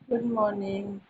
Good morning.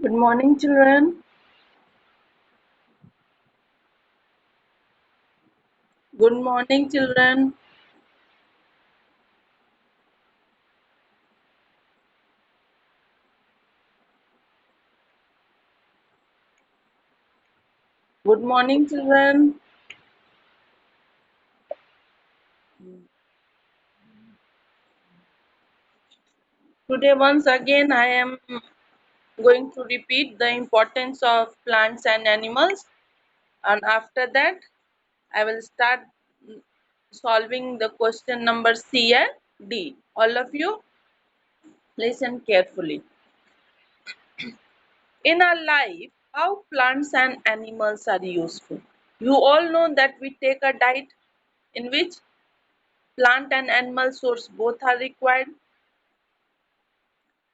Good morning, children. Good morning, children. Good morning, children. Today, once again, I am going to repeat the importance of plants and animals, and after that, I will start solving the question number C and D. All of you, listen carefully. In our life, how plants and animals are useful. You all know that we take a diet in which plant and animal source both are required,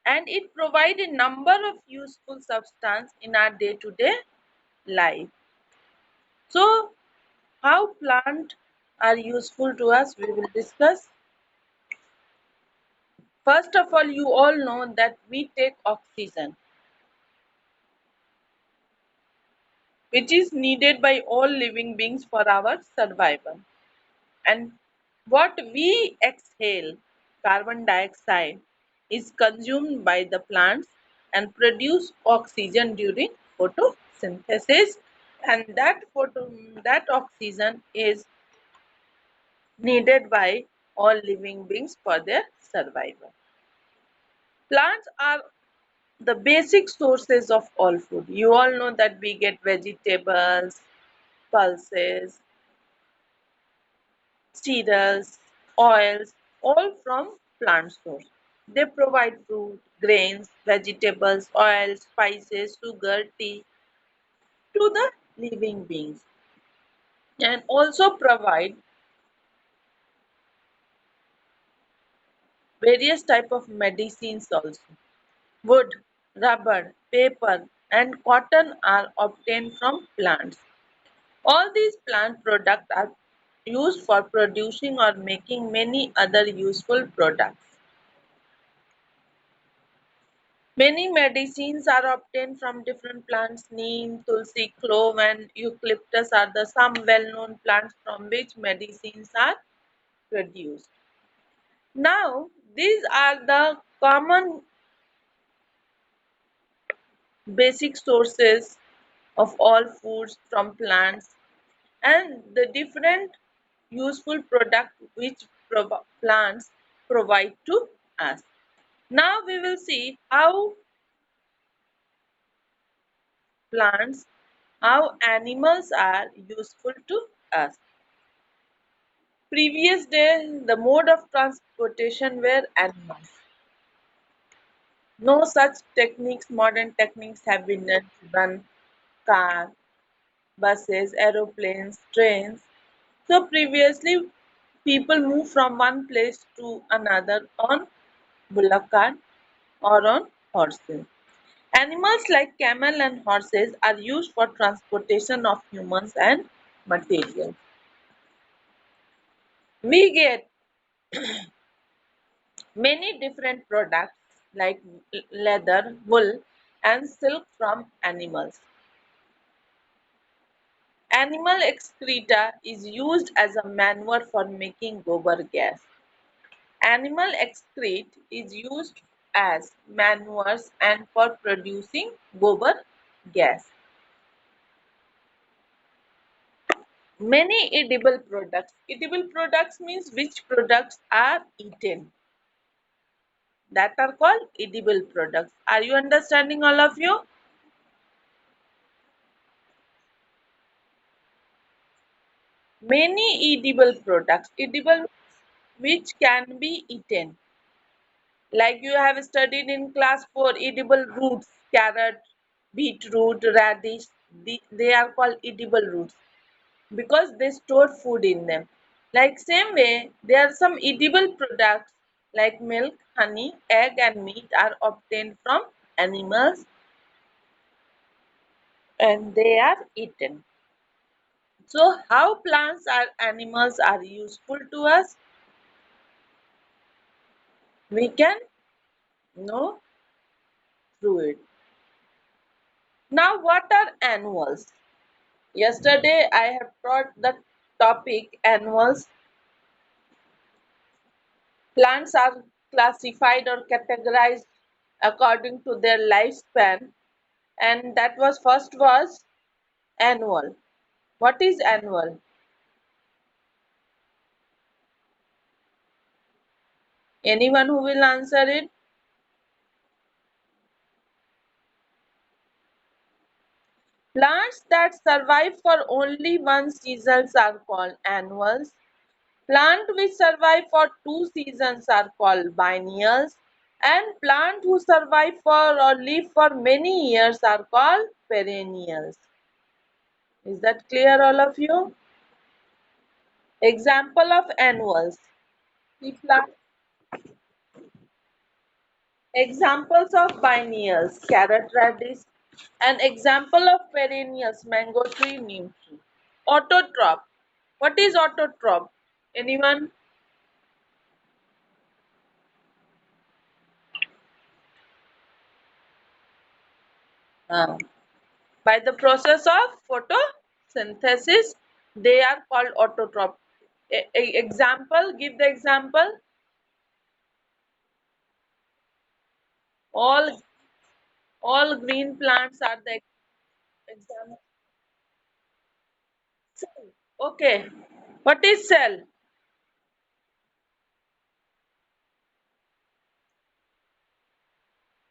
and it provides a number of useful substance in our day-to-day life. So how plants are useful to us we will discuss. First of all, you all know that we take oxygen, which is needed by all living beings for our survival, and what we exhale, carbon dioxide, is consumed by the plants and produce oxygen during photosynthesis, and that oxygen is needed by all living beings for their survival. Plants are the basic sources of all food. You all know that we get vegetables, pulses, cereals, oils, all from plant source. They provide fruit, grains, vegetables, oils, spices, sugar, tea to the living beings, and also provide various type of medicines also. Wood, rubber, paper, and cotton are obtained from plants. All these plant products are used for producing or making many other useful products. Many medicines are obtained from different plants. Neem, tulsi, clove, and eucalyptus are the some well-known plants from which medicines are produced. Now, these are the common basic sources of all foods from plants and the different useful products which plants provide to us. Now we will see plants, how animals are useful to us. Previous day, the mode of transportation were animals. No such techniques, modern techniques have been done, car, buses, aeroplanes, trains. So previously, people move from one place to another on bullock cart or on horses. Animals like camel and horses are used for transportation of humans and materials. We get many different products like leather, wool, and silk from animals. Animal excreta is used as a manure for making gobar gas. Animal excrete is used as manures and for producing gobar gas. Many edible products. Edible products means which products are eaten. That are called edible products. Are you understanding all of you? Many edible products. Edible which can be eaten. Like you have studied in class 4, edible roots, carrot, beetroot, radish, they are called edible roots because they store food in them. Like same way, there are some edible products like milk, honey, egg and meat are obtained from animals and they are eaten. So how plants or animals are useful to us? We can know through it. Now what are annuals? Yesterday I have taught the topic annuals. Plants are classified or categorized according to their lifespan and that was first was annual. What is annual? Anyone who will answer it? Plants that survive for only one season are called annuals. Plants which survive for two seasons are called biennials. And plants who survive for or live for many years are called perennials. Is that clear, all of you? Example of annuals. The plant examples of biennials, carrot radish, an example of perennials, mango tree, neem tree. Autotroph. What is autotroph? Anyone? Ah. By the process of photosynthesis, they are called autotroph. Example, give the example. All all green plants are the example. Cell. Okay. What is cell?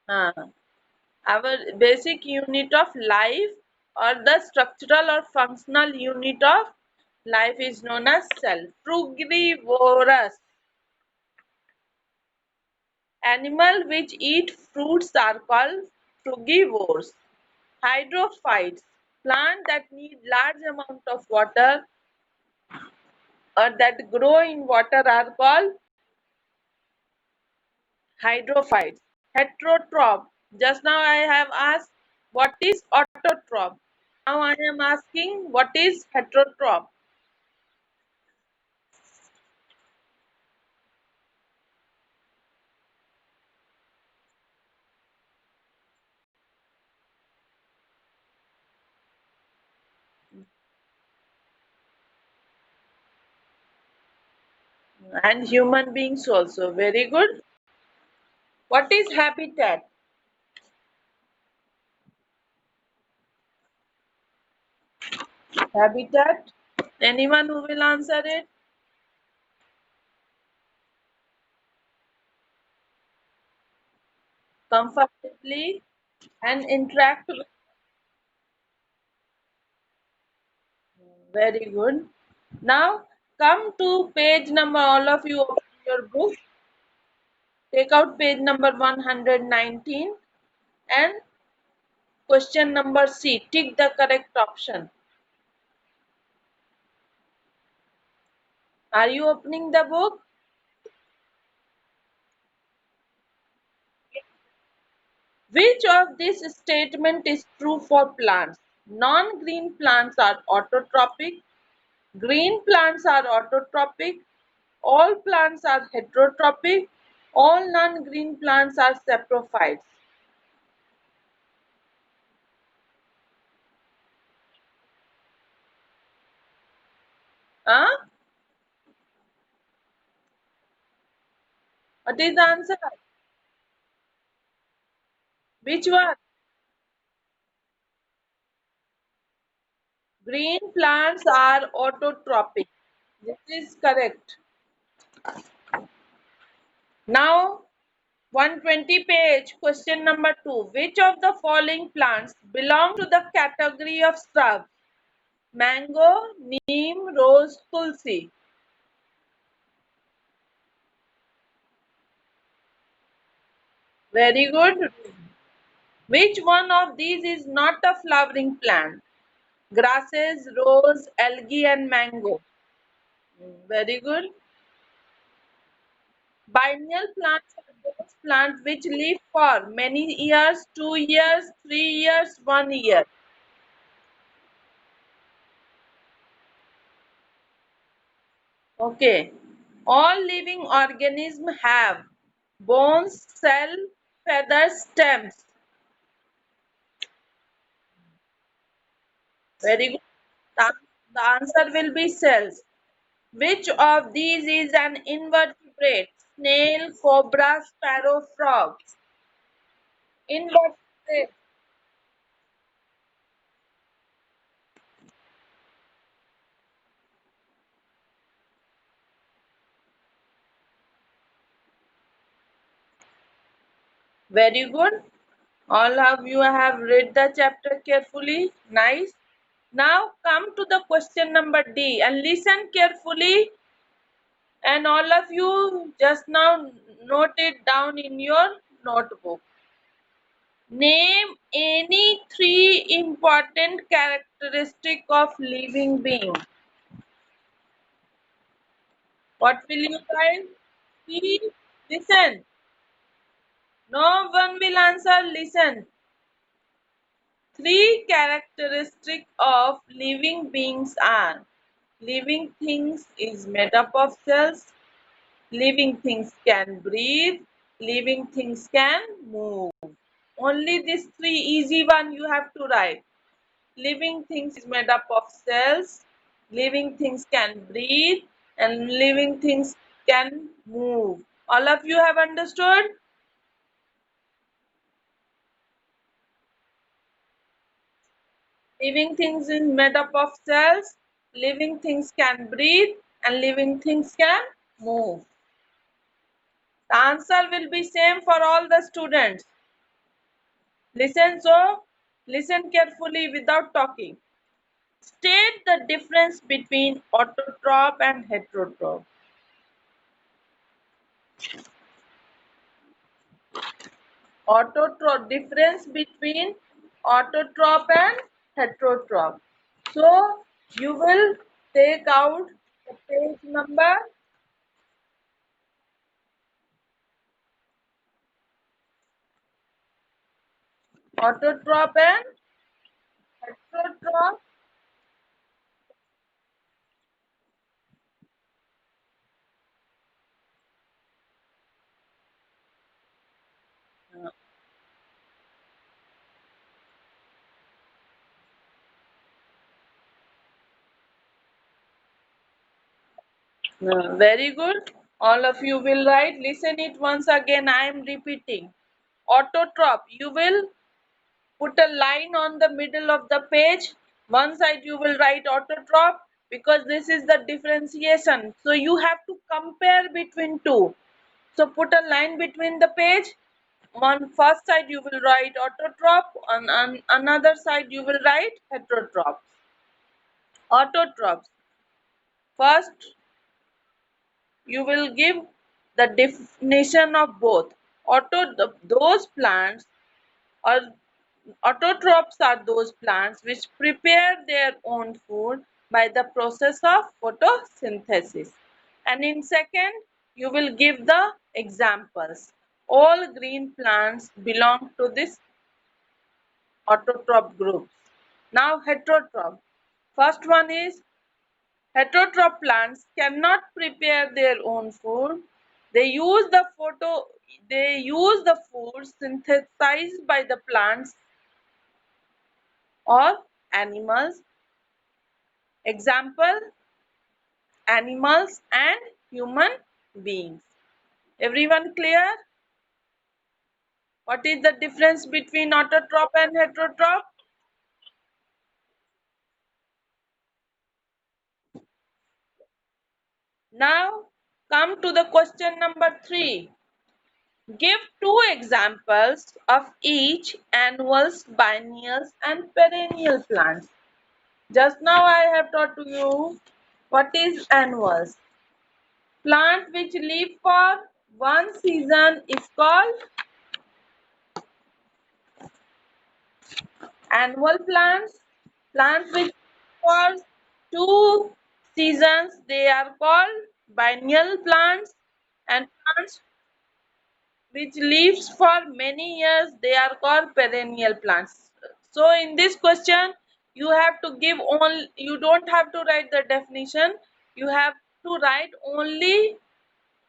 Ah. Our basic unit of life or the structural or functional unit of life is known as cell. Frugivorous. Animal which eat fruits are called frugivores. Hydrophytes. Plant that need large amount of water or that grow in water are called hydrophytes. Heterotroph. Just now I have asked what is autotroph. Now I am asking what is heterotroph. And human beings also. Very good. What is habitat? Habitat? Anyone who will answer it comfortably and interact with. Very good. Now come to page number, all of you open your book. Take out page number 119 and question number C. Tick the correct option. Are you opening the book? Which of this statement is true for plants? Non-green plants are autotrophic. Green plants are autotrophic. All plants are heterotrophic. All non-green plants are saprophytes. Huh? What is the answer? Which one? Green plants are autotrophic. This is correct. Now, 120 page, question number 2. Which of the following plants belong to the category of shrubs? Mango, neem, rose, tulsi. Very good. Which one of these is not a flowering plant? Grasses, rose, algae and mango. Very good. Biennial plants are those plants which live for many years, 2 years, 3 years, 1 year. Okay. All living organisms have bones, cell, feathers, stems. Very good. The, the answer will be cells. Which of these is an invertebrate? Snail, cobra, sparrow, frog. Invertebrate. Very good. All of you have read the chapter carefully. Nice. Now come to the question number D and listen carefully, and all of you just now note it down in your notebook. Name any three important characteristic of living being. What will you guys see? Listen. No one will answer. Listen. Three characteristics of living beings are: living things is made up of cells, living things can breathe, living things can move. Only these three easy one you have to write. Living things is made up of cells, living things can breathe, and living things can move. All of you have understood? Living things is made up of cells, living things can breathe, and living things can move. The answer will be same for all the students. Listen carefully without talking. State the difference between autotroph and heterotroph. Autotroph, difference between autotroph and heterotroph. So you will take out the page number autotroph and heterotroph. Very good. All of you will write. Listen it once again. I am repeating. Autotroph. You will put a line on the middle of the page. One side you will write autotroph because this is the differentiation. So you have to compare between two. So put a line between the page. On first side you will write autotroph. On another side you will write heterotroph. Autotrophs. First you will give the definition of both. Those plants or autotrophs are those plants which prepare their own food by the process of photosynthesis. And in second, you will give the examples. All green plants belong to this autotroph group. Now heterotroph. First one is heterotroph plants cannot prepare their own food. They use the food synthesized by the plants or animals. Example, animals and human beings. Everyone clear? What is the difference between autotroph and heterotroph? Now come to the question number 3. Give two examples of each annuals, biennials and perennial plants. Just now I have taught to you what is annuals. Plant which live for one season is called annual plants. Plants which live for two seasons they are called biennial plants, and plants which lives for many years they are called perennial plants. So in this question you have to give only, you don't have to write the definition, you have to write only,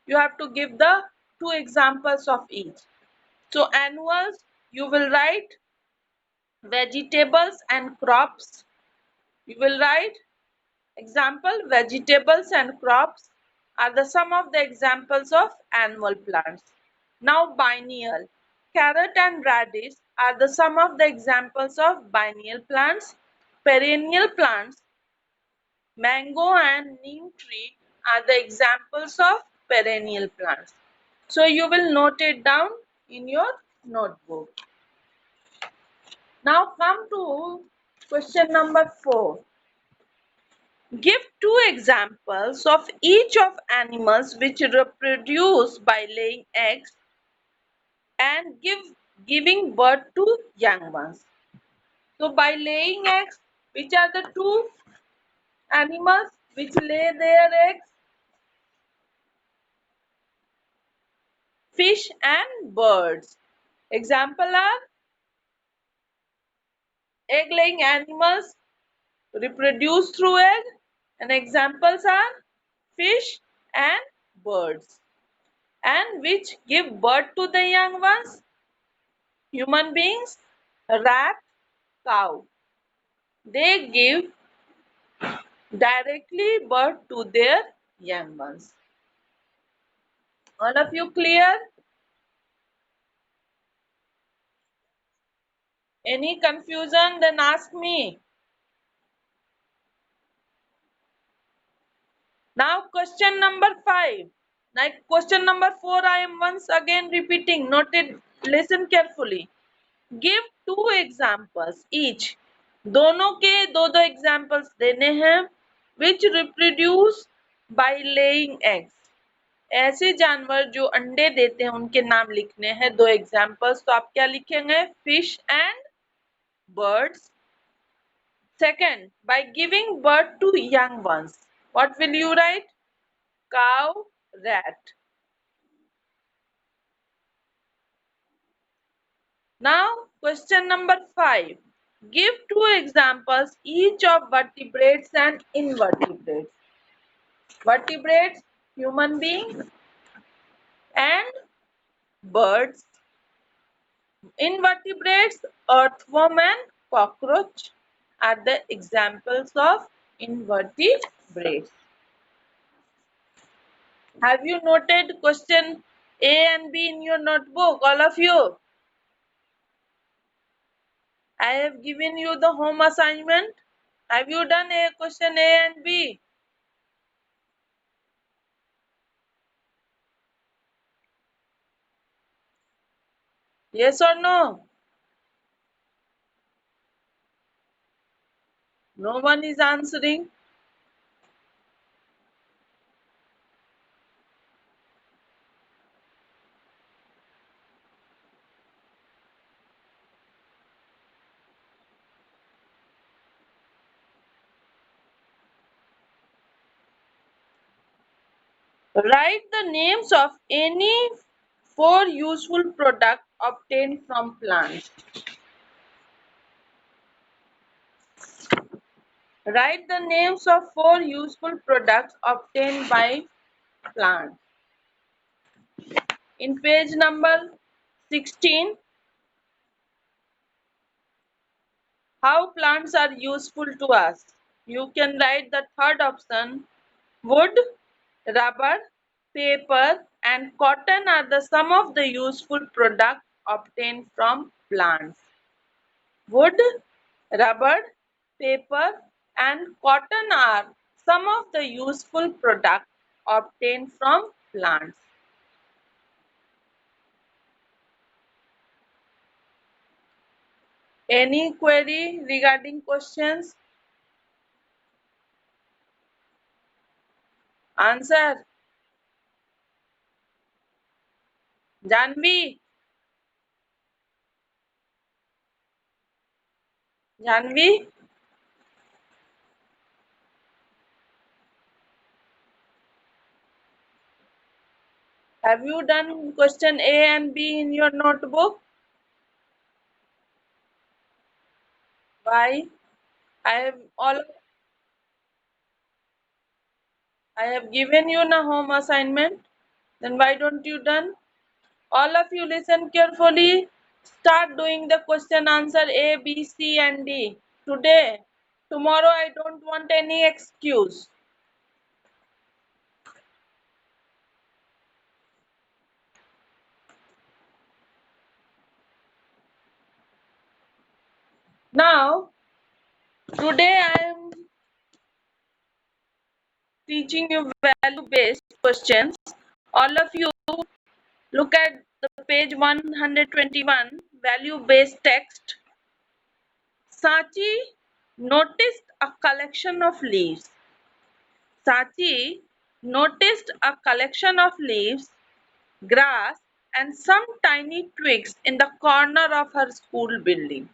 you have to give the two examples of each. So annuals you will write vegetables and crops. You will write example, vegetables and crops are the some of the examples of annual plants. Now biennial. Carrot and radish are the some of the examples of biennial plants. Perennial plants, mango and neem tree are the examples of perennial plants. So you will note it down in your notebook. Now come to question number 4. Give two examples of each of animals which reproduce by laying eggs and giving birth to young ones. So by laying eggs, which are the two animals which lay their eggs? Fish and birds. Example are egg laying animals reproduce through egg, and examples are fish and birds. And which give birth to the young ones? Human beings, rat, cow. They give directly birth to their young ones. All of you clear? Any confusion? Then ask me. Now question number 5. Like question number 4 I am once again repeating. Note it, listen carefully. Give two examples each. दोनों के दो दो examples देने हैं which reproduce by laying eggs. ऐसे जानवर जो अंडे देते हैं उनके नाम लिखने हैं, दो एग्जाम्पल्स. तो आप क्या लिखेंगे? Fish and birds. Second, by giving birth to young ones. What will you write? Cow, rat. Now, question number 5. Give two examples each of vertebrates and invertebrates. Vertebrates, human beings and birds. Invertebrates, earthworm and cockroach are the examples of invertebrates. Have you noted question A and B in your notebook, all of you? I have given you the home assignment. Have you done a question A and B? Yes or no? No one is answering. Write the names of any four useful products obtained from plants. Write the names of four useful products obtained by plants. In page number 16, how plants are useful to us. You can write the third option. Wood, rubber, paper and cotton are the some of the useful products obtained from plants. Wood, rubber, paper and cotton are some of the useful products obtained from plants. Any query regarding questions? Answer. Janvi, Janvi, have you done question A and B in your notebook? Why? I have all I have given you a home assignment. Then why don't you done? All of you listen carefully. Start doing the question answer A, B, C and D today. Tomorrow I don't want any excuse. Now, today I am teaching you value-based questions. All of you look at the page 121, value-based text. Sachi noticed a collection of leaves. Sachi noticed a collection of leaves, grass and some tiny twigs in the corner of her school building.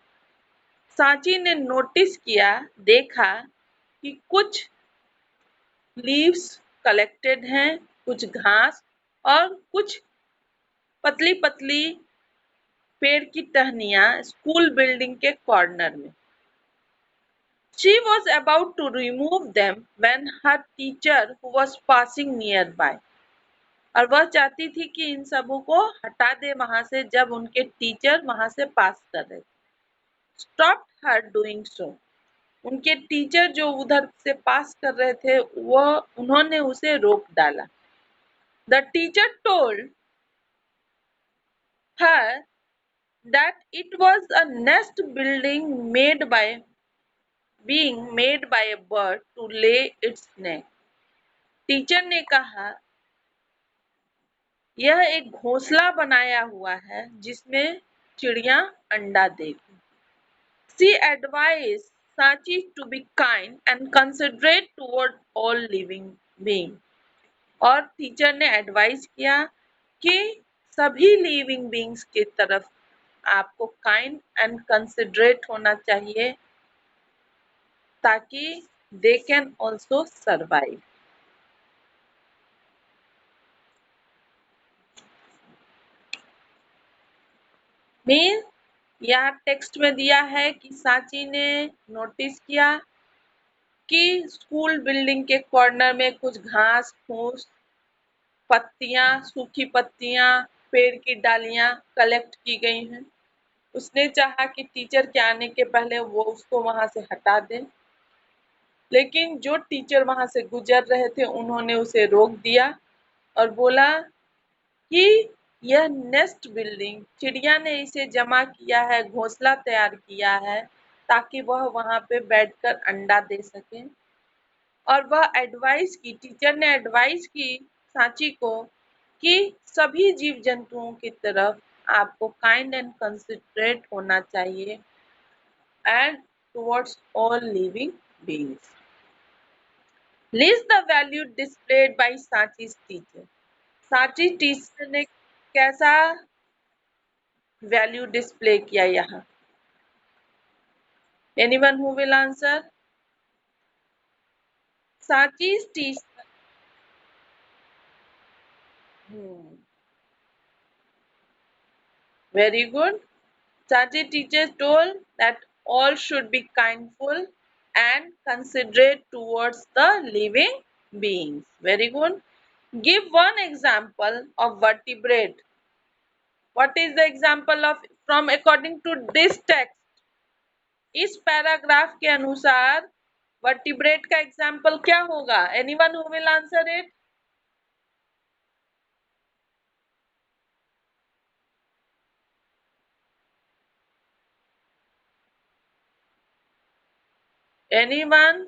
Sanchi ने notice किया, देखा कि कुछ leaves collected हैं, कुछ घास और कुछ पतली पतली पेड़ की टहनियां स्कूल बिल्डिंग के कॉर्नर में. She was about to remove them when her teacher who was passing nearby. और वह चाहती थी कि इन सबों को हटा दे वहां से जब उनके टीचर वहां से पास कर रहे थे. Stopped her doing so. उनके टीचर जो उधर से पास कर रहे थे वह उन्होंने उसे रोक डाला. The teacher told her that it was a nest building being made by a bird to lay its nest. Teacher ने कहा यह एक घोंसला बनाया हुआ है जिसमें चिड़िया अंडा देगी. She advised Sachi to be kind and considerate toward all living beings. और टीचर ने एडवाइस किया कि सभी लिविंग बीइंग्स की तरफ आपको काइंड एंड कंसिडरेट होना चाहिए ताकि they can also survive. Mean यहाँ टेक्स्ट में दिया है कि सांची ने नोटिस किया कि स्कूल बिल्डिंग के कॉर्नर में कुछ घास फूस पत्तियां सूखी पत्तियां पेड़ की डालियां कलेक्ट की गई हैं. उसने चाहा कि टीचर के आने के पहले वो उसको वहां से हटा दें, लेकिन जो टीचर वहां से गुजर रहे थे उन्होंने उसे रोक दिया और बोला कि यह नेस्ट बिल्डिंग चिड़िया ने इसे जमा किया है, घोंसला तैयार किया है ताकि वह वहां पे बैठकर अंडा दे सके। और वह एडवाइस की टीचर ने एडवाइस की सांची को कि सभी जीव जंतुओं की तरफ आपको काइंड एंड कंसिडरेट होना चाहिए and towards all living beings. List the value displayed by Sanchi's teacher. Sanchi teacher ने कैसा वैल्यू डिस्प्ले किया यहाँ? Anyone who will answer? सांची's teacher. Hmm. Very good. Sachi teacher told that all should be kindful and considerate towards the living beings. Very good. Give one example of vertebrate. What is the example of from according to this text? इस paragraph के अनुसार vertebrate का example क्या होगा? Anyone who will answer it? Anyone?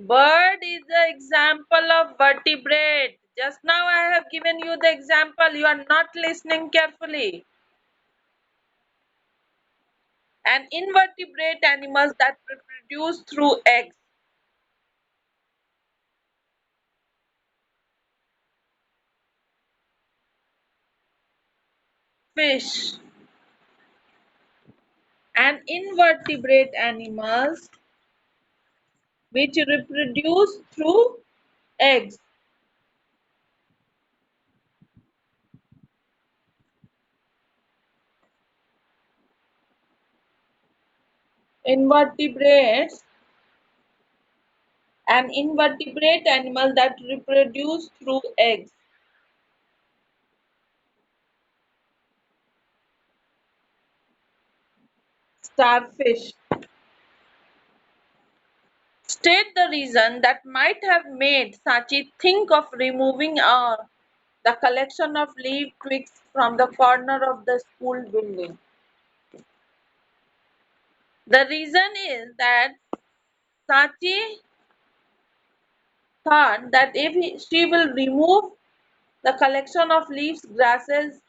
Bird is the example of vertebrate. Just now I have given you the example. You are not listening carefully. And invertebrate animals that reproduce through eggs. Fish. And invertebrate animals which reproduce through eggs. Invertebrates and invertebrate animals that reproduce through eggs. Starfish. State the reason that might have made Sachi think of removing the collection of leaf twigs from the corner of the school building. The reason is that Sachi thought that if she will remove the collection of leaves, grasses,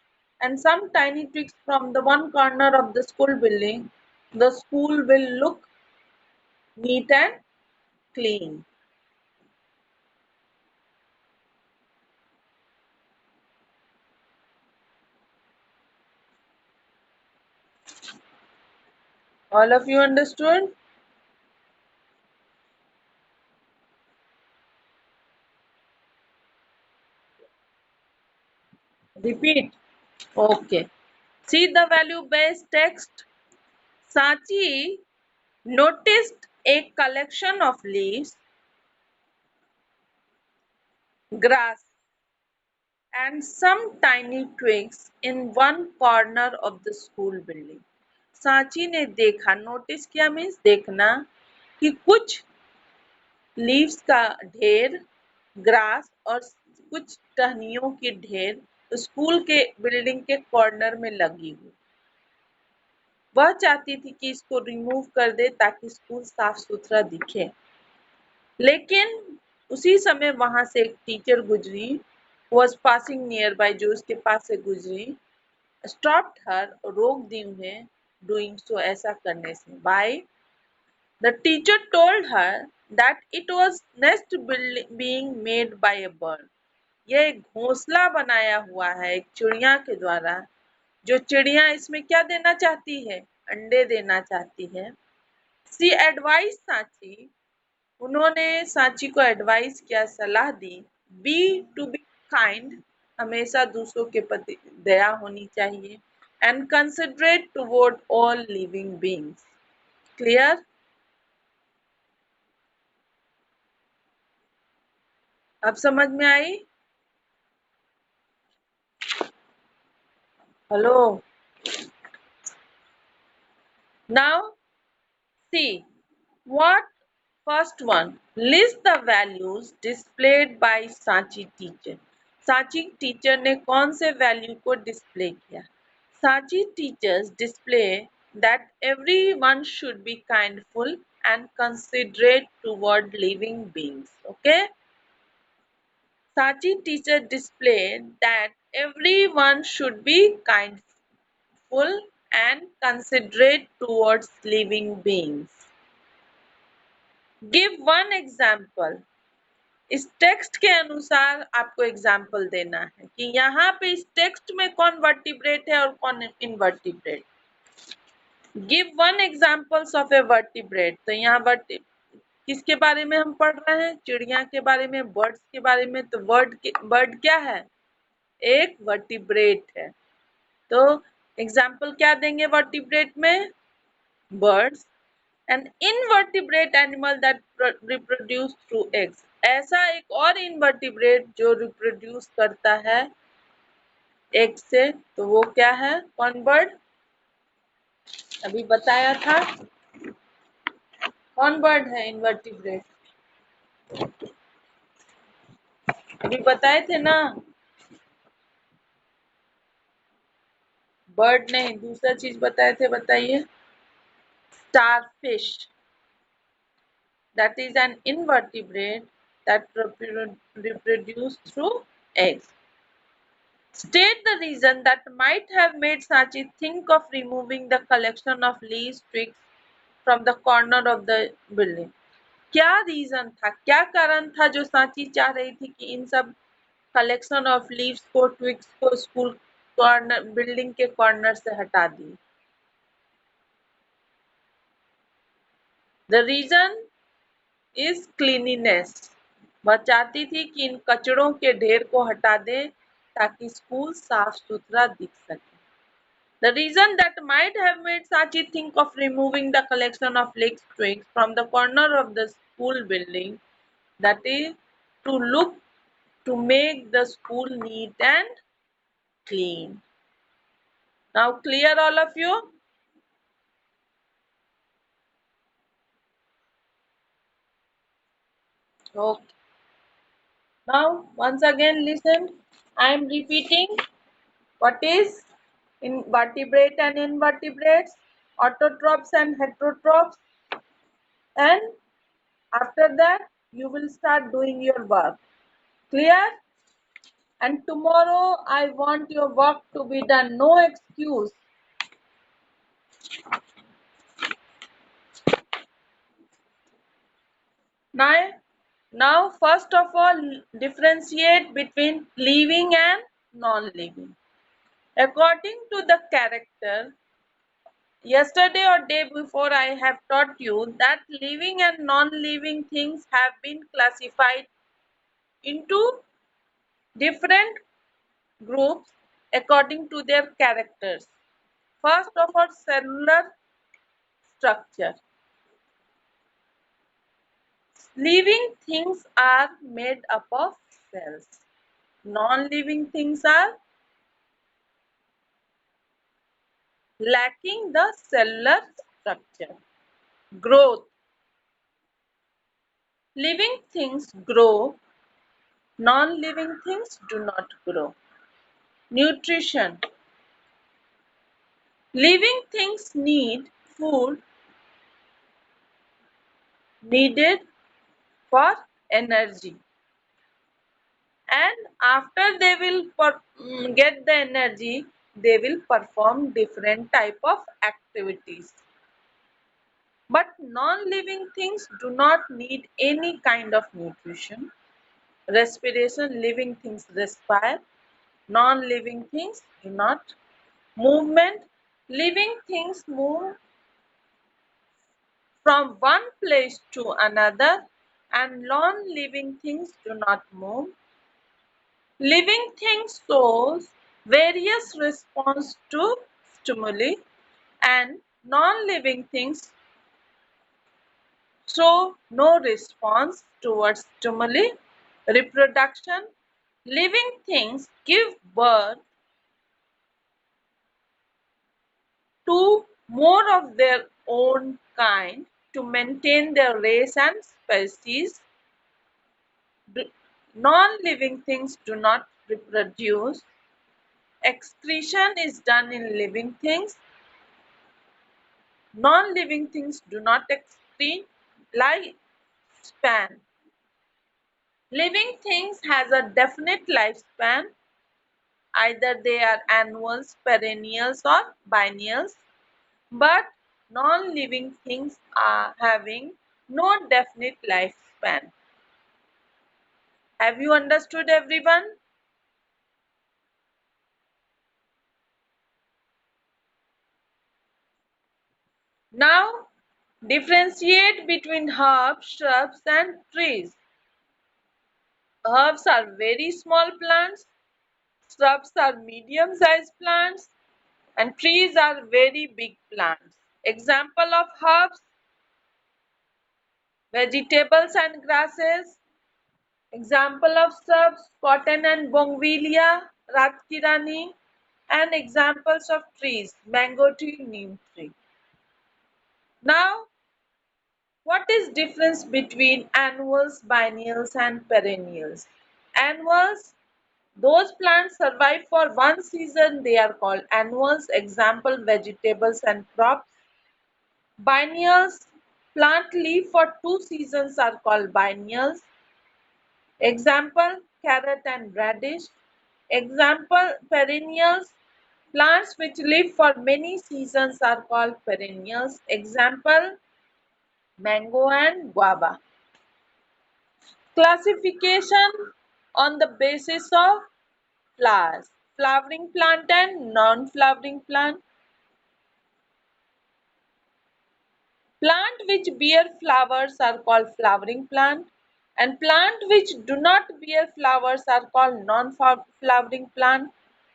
and some tiny twigs from the one corner of the school building, the school will look neat and clean. All of you understood? Repeat. Okay. See the value-based text. Sachi noticed a collection of leaves, grass, and some tiny twigs in one corner of the school building. Sanchi ने देखा, notice किया means देखना, कि कुछ leaves का ढेर, grass और कुछ टहनियों की ढेर स्कूल के बिल्डिंग के कॉर्नर में लगी हुई। वह चाहती थी कि इसको रिमूव कर दे ताकि स्कूल साफ सुथरा दिखे, लेकिन उसी समय वहां से एक टीचर गुजरी, वॉज पासिंग नियर बाय, जो उसके पास से गुजरी, स्टॉप्ड हर, रोक दी उन्हें, डूइंग सो, ऐसा करने से, by the teacher told her that it was nest being made by a bird. यह एक घोंसला बनाया हुआ है एक चिड़िया के द्वारा, जो चिड़िया इसमें क्या देना चाहती है? अंडे देना चाहती है। सी एडवाइस सांची, उन्होंने सांची को एडवाइस किया, सलाह दी, बी टू बी काइंड, हमेशा दूसरों के प्रति दया होनी चाहिए, and considerate toward all living beings. Clear? अब समझ में आई? Hello? Now see what First one, list the values displayed by Sanchi teacher. Sanchi teacher ने कौन से value को display किया? Sanchi teachers display that everyone should be kindful and considerate toward living beings. Okay? Sachi teacher displayed that everyone should be kindful and considerate towards living beings. Give one example. इस text के अनुसार आपको example देना है कि यहाँ पे इस टेक्स्ट में कौन वर्टिब्रेट है और कौन invertebrate. Give one examples of A vertebrate. तो यहाँ किसके बारे में हम पढ़ रहे हैं? चिड़िया के बारे में, बर्ड्स के बारे में. तो बर्ड क्या है? एक वर्टिब्रेट है. तो एग्जाम्पल क्या देंगे वर्टिब्रेट में? Birds. An invertebrate animal that reproduce through eggs. ऐसा एक और invertebrate जो reproduce करता है egg से, तो वो क्या है? कौन बर्ड? अभी बताया था. कौन बर्ड है invertebrate? अभी बताए थे ना. बर्ड नहीं, दूसरा चीज बताए थे, बताइए. Starfish. That is an invertebrate that reproduce through eggs. State the reason that might have made Sachi think of removing the collection of leaves twigs from the corner of the building. क्या reason था, क्या कारण था जो सांची चाह रही थी कि इन सब कलेक्शन ऑफ लीव्स को, ट्विग्स को स्कूल कॉर्नर, बिल्डिंग के कॉर्नर से हटा दी? The reason is cleanliness. वह चाहती थी कि इन कचड़ों के ढेर को हटा दें ताकि स्कूल साफ सुथरा दिख सके. The reason that might have made Sachi think of removing the collection of leaf twigs from the corner of the school building, that is to make the school neat and clean. Now clear all of you? Okay. Now once again listen. I am repeating what is invertebrate and invertebrates, autotrophs and heterotrophs, and after that you will start doing your work. Clear? And tomorrow I want your work to be done. No excuse. Now first of all, differentiate between living and non-living. According to the character, yesterday or day before I have taught you that living and non-living things have been classified into different groups according to their characters. First of all, cellular structure. Living things are made up of cells. Non-living things are lacking the cellular structure. Growth. Living things grow. Non-living things do not grow. Nutrition. Living things need food needed for energy. And after they will get the energy, they will perform different type of activities. But non-living things do not need any kind of nutrition. Respiration, living things respire. Non-living things do not. Movement, living things move from one place to another, and non-living things do not move. Living things shows various response to stimuli, and non-living things show no response towards stimuli. Reproduction. Living things give birth to more of their own kind to maintain their race and species. Non-living things do not reproduce. Excretion is done in living things. Non-living things do not excrete. Lifespan. Living things has a definite lifespan. Either they are annuals, perennials, or biennials. But non-living things are having no definite lifespan. Have you understood, everyone? Now, differentiate between herbs, shrubs, and trees. Herbs are very small plants, shrubs are medium-sized plants, and trees are very big plants. Example of herbs: vegetables and grasses. Example of shrubs: cotton and bougainvillea, ratkirani. And examples of trees: mango tree, neem tree. Now, what is difference between annuals, biennials, and perennials? Annuals, those plants survive for one season, they are called annuals. Example, vegetables and crops. Biennials, plant live for two seasons are called biennials. Example, carrot and radish. Example, perennials, plants which live for many seasons are called perennials. Example, mango and guava. Classification on the basis of flowers. Flowering plant and non-flowering plant. Plant which bear flowers are called flowering plant, and plant which do not bear flowers are called non-flowering plant.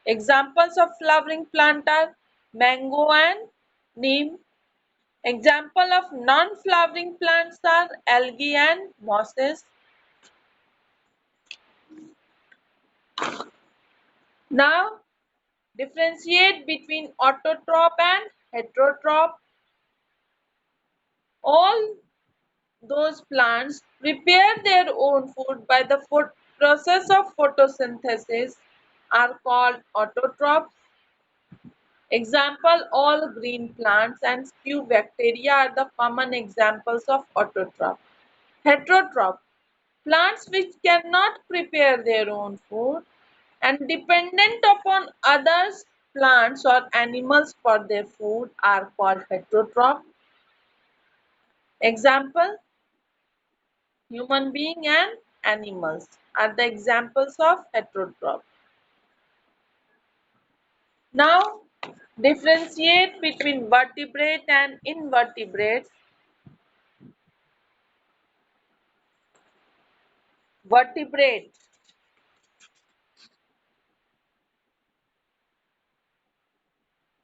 Examples of flowering plant are mango and neem. Example of non-flowering plants are algae and mosses. Now, differentiate between autotroph and heterotroph. All those plants prepare their own food by the process of photosynthesis are called autotrophs. Example, all green plants and few bacteria are the common examples of autotroph. Heterotroph, plants which cannot prepare their own food and dependent upon others, plants or animals for their food are called heterotroph. Example, human being and animals are the examples of heterotroph. Now, differentiate between vertebrate and invertebrates. Vertebrate,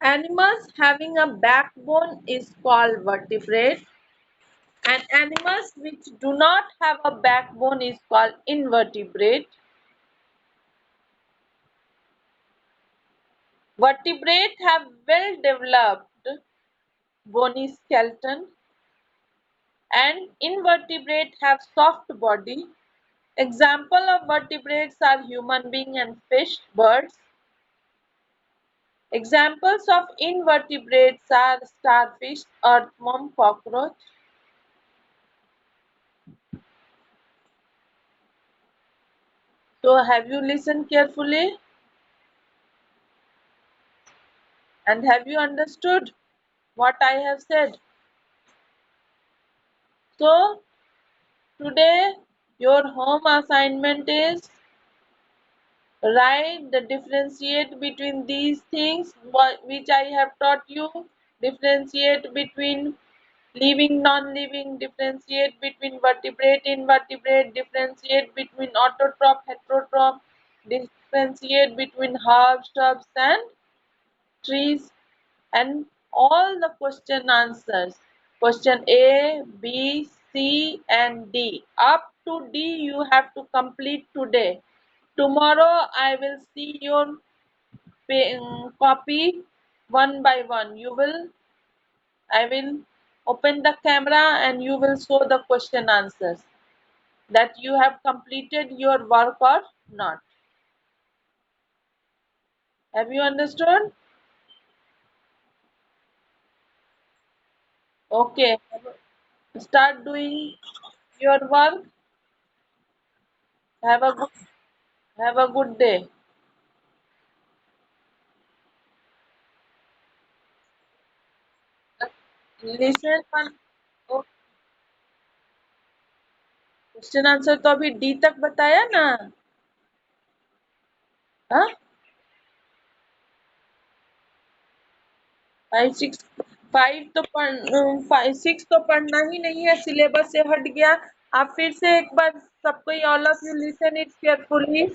animals having a backbone is called vertebrate, and animals which do not have a backbone is called invertebrate. Vertebrate have well developed bony skeleton, and invertebrate have soft body. Example of vertebrates are human being and fish, birds. Examples of invertebrates are starfish, earthworm, cockroach. So have you listened carefully and have you understood what I have said? So today your home assignment is write the differentiate between these things which I have taught you. Differentiate between living, non-living, differentiate between vertebrate, invertebrate, differentiate between autotroph, heterotroph, differentiate between herbs, shrubs and trees, and all the question answers. Question A, B, C and D. Up to D you have to complete today. Tomorrow I will see your copy one by one. I will Open the camera and you will show the question answers that you have completed your work or not. Have you understood? Okay. Start doing your work. Have a good, have a good day. Listen one. Question answer तो अभी D तक बताया ना. हाँ, 5 6 5 तो 5 6 तो पढ़ना ही नहीं है, सिलेबस से हट गया. आप फिर से एक बार सबको, all of you listen it carefully.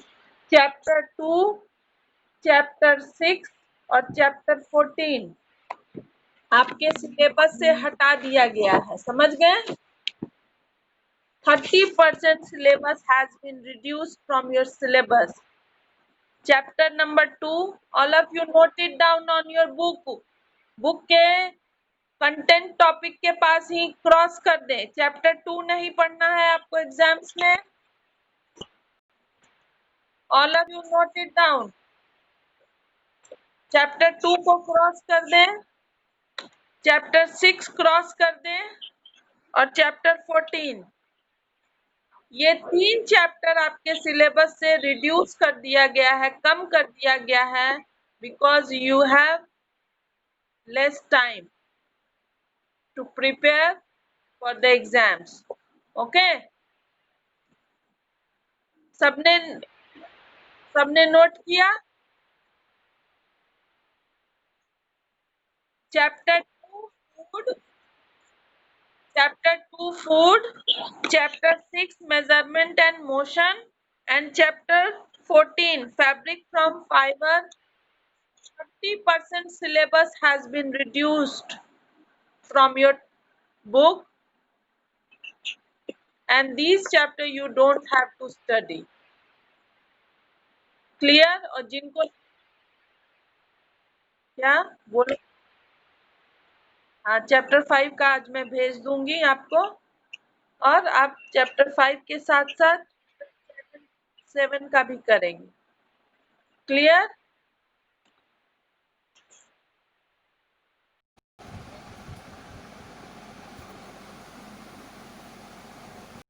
Chapter 2, chapter 6 और चैप्टर 14 आपके सिलेबस से हटा दिया गया है. समझ गए? 30% syllabus has been reduced from your syllabus. Chapter number 2, all of you note it down on your book. Book के कंटेंट टॉपिक के पास ही क्रॉस कर दें. चैप्टर 2 नहीं पढ़ना है आपको एग्जाम्स में. All of you note it down. Chapter 2 को क्रॉस कर दें, चैप्टर 6 क्रॉस कर दें और चैप्टर 14. ये 3 चैप्टर आपके सिलेबस से रिड्यूस कर दिया गया है, कम कर दिया गया है, because you have less time to prepare for the exams. Okay, सबने सबने नोट किया? Chapter 2 food, chapter 2 food, chapter 6 measurement and motion and chapter 14 fabric from fiber. 30% syllabus has been reduced from your book, and these chapter you don't have to study. Clear? और जिनको क्या बोलो. हाँ, chapter 5 का आज मैं भेज दूंगी आपको, और आप चैप्टर 5 के साथ साथ 7 का भी करेंगे. क्लियर?